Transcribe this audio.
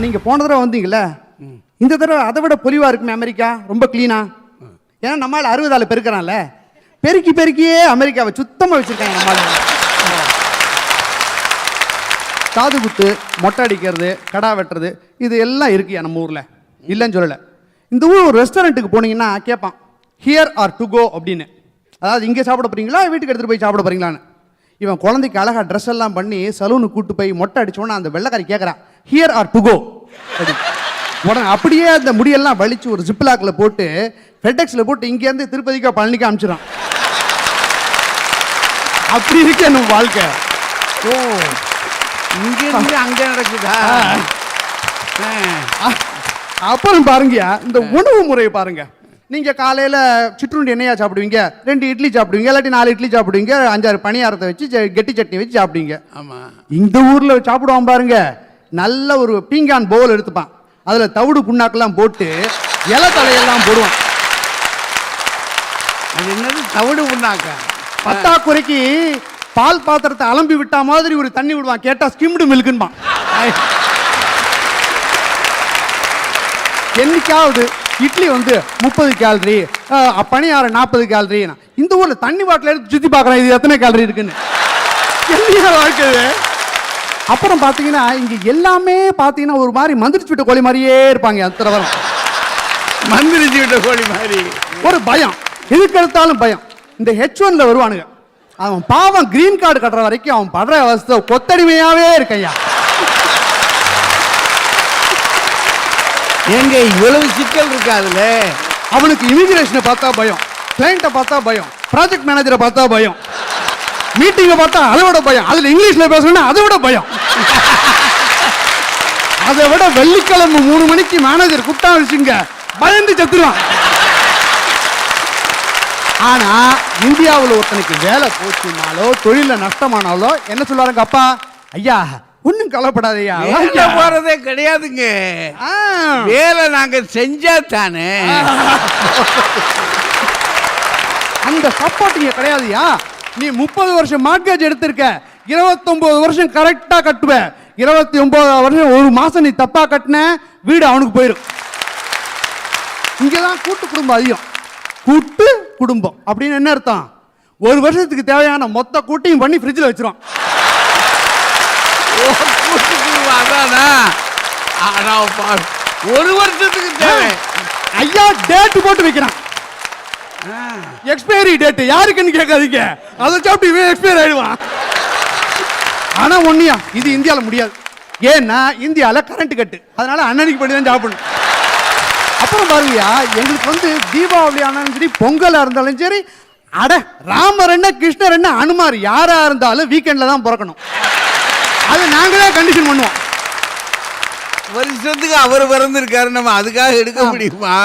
நீங்க போன தடவை வந்தீங்கல்ல, இந்த தடவை அதை விட பொலிவா இருக்குமே அமெரிக்கா, ரொம்ப கிளீனா. ஏன்னா நம்மளால 60 ஆள் பெருக்கிறான்ல, பெருக்கி பெருக்கியே அமெரிக்காவை சுத்தமா வச்சிருக்காங்க. நம்மளால காது குத்து, மொட்டை அடிக்கிறது, கடா வெட்டுறது, இது எல்லாம் இருக்குயா நம்ம ஊர்ல, இல்லைன்னு சொல்லலை. இந்த ஊர் ஒரு ரெஸ்டாரண்ட்டுக்கு போனீங்கன்னா கேட்பான், ஹியர் ஆர் டு கோ அப்படின்னு. அதாவது இங்கே சாப்பிட போறீங்களா, வீட்டுக்கு எடுத்துகிட்டு போய் சாப்பிட போறீங்களான்னு. இவன் குழந்தைக்கு அழகா ட்ரெஸ் எல்லாம் பண்ணி சலூனுக்கு கூட்டு போய் மொட்டை அடிச்சோன்னா அந்த வெள்ளைக்காரி கேட்குறான், ஹியர் ஆர் டு கோ. உடனே அப்படியே அந்த முடியெல்லாம் வலிச்சு ஒரு ஜிப்லாக்கில் போட்டு ஃபெடெக்ஸில் போட்டு இங்கேருந்து திருப்பதிக்கா பழனிக்கு அனுப்பிச்சிடான். அப்படி இருக்கு நம்ம வாழ்க்கை. ஓ, இங்கிருந்து அங்கே நடக்குதா? அப்புறம் பாருங்கயா, இந்த உணவு முறையை பாருங்க. நீங்க காலையில சிற்றுண்டி என்னையா சாப்பிடுவீங்க? 2 இட்லி சாப்பிடுவீங்க, இல்லாட்டி 4 இட்லி சாப்பிடுவீங்க, 5-6 பணியாரத்தை வச்சு கெட்டி சட்னி வச்சு சாப்பிடுவீங்க. ஆமா. இந்த ஊர்ல சாப்பிடுவான் பாருங்க, நல்ல ஒரு பீங்கான் பவுல் எடுத்துப்பான், அதுல தவிடு புண்ணாக்கெல்லாம் போட்டு இலை தலையெல்லாம் போடுவான். அது என்னது தவிடு புண்ணாக்கா? பத்தாக்குறைக்கு பால் பாத்திரத்தை அலம்பி விட்டா மாதிரி ஒரு தண்ணி விடுவான், கேட்டா ஸ்கிம்டு மில்க்குன்பான். என்னைக்காவது இட்லி வந்து 30 கேலரி, பணியாரம் 40 கேலரி. இந்த ஊர்ல தண்ணி பாட்டில் எடுத்து சுத்தி பார்க்கறேன், இது எத்தனை கேலரி இருக்குன்னு. வாழ்க்கை. அப்புறம் பாத்தீங்கன்னா இங்க எல்லாமே பாத்தீங்கன்னா ஒரு மாதிரி மந்திரிச்சு விட்ட கோழி மாதிரியே இருப்பாங்க. அத்தனை வரும் மந்திரிச்சு விட்ட கோழி மாதிரி. ஒரு பயம், எதுக்கு எடுத்தாலும் பயம். இந்த H1ல வருவானுங்க, அவன் பாவம் கிரீன் கார்டு கட்டுற வரைக்கும் அவன் படுற அவஸ்தை கொத்தடிமையாவே இருக்கையா. எங்க இவ்வளவு சிக்கல் இருக்காதுல்ல. அவனுக்கு இமிகிரேஷனை பார்த்தா பயம், கிளைண்ட்டை பார்த்தா பயம், ப்ராஜெக்ட் மேனேஜரை பார்த்தா பயம், மீட்டிங்கை பார்த்தா அதை விட பயம், அதுல இங்கிலீஷ்ல பேசணும்னா அதை விட பயம். அதை விட வெள்ளிக்கிழமை 3 மணிக்கு மேனேஜர் கூப்பிட்டா வச்சுங்க பயந்து செத்துருவான். ஆனா இந்தியாவில் ஒருத்தனுக்கு வேலை போச்சுனாலோ தொழில நஷ்டமானாலோ என்ன சொல்லுவாருங்க, அப்பா ஐயா ஒன்னும் கவலைப்படாதையா, போறதே கிடையாதுங்க, வேலை நாங்க செஞ்சா தானே. அந்த சப்போர்ட்டிங்க கிடையாதுயா. நீ 30 வருஷம் மார்க்கேஜ் எடுத்திருக்க, 29 வருஷம் கரெக்டா கட்டுவ, 29 வருஷம் ஒரு மாசம் நீ தப்பா கட்டின வீடு அவனுக்கு போயிடும். இங்கதான் கூட்டு குடும்பம் அதிகம். கூட்டு குடும்பம் அப்படின்னு என்ன அர்த்தம்? ஒரு வருஷத்துக்கு தேவையான மொத்த கூட்டையும் பண்ணி ஃப்ரிட்ஜில் வச்சிரும். ஒரு வருஷத்துக்கு தேவை. ஐயா டேட் போட்டு வைக்கிறான், எக்ஸ்பைரி டேட் யாருக்குன்னு கேட்காதீங்க, அதை சாப்பிட்டு இவன் எக்ஸ்பைரி ஆயிடுவான். ஆனா ஒண்ணியா இது இந்தியாவில் முடியாது. ஏன்னா இந்தியாவில் கரண்ட் கட்டு, அதனால அன்னன்னைக்கு பண்ணி தான் சாப்பிடணும். அப்புறம் பாருங்கயா, எங்களுக்கு வந்து தீபாவளி ஆனாலும் சரி, பொங்கலா இருந்தாலும் சரி, அட ராமர் என்ன கிருஷ்ணர் என்ன அனுமார் யாரா இருந்தாலும் வீக்கெண்ட்ல தான் பிறக்கணும். அது நாங்களே கண்டிஷன் பண்ணுவோம். வருஷத்துக்கு அவர் பிறந்திருக்காரு, நம்ம அதுக்காக எடுக்க முடியுமா?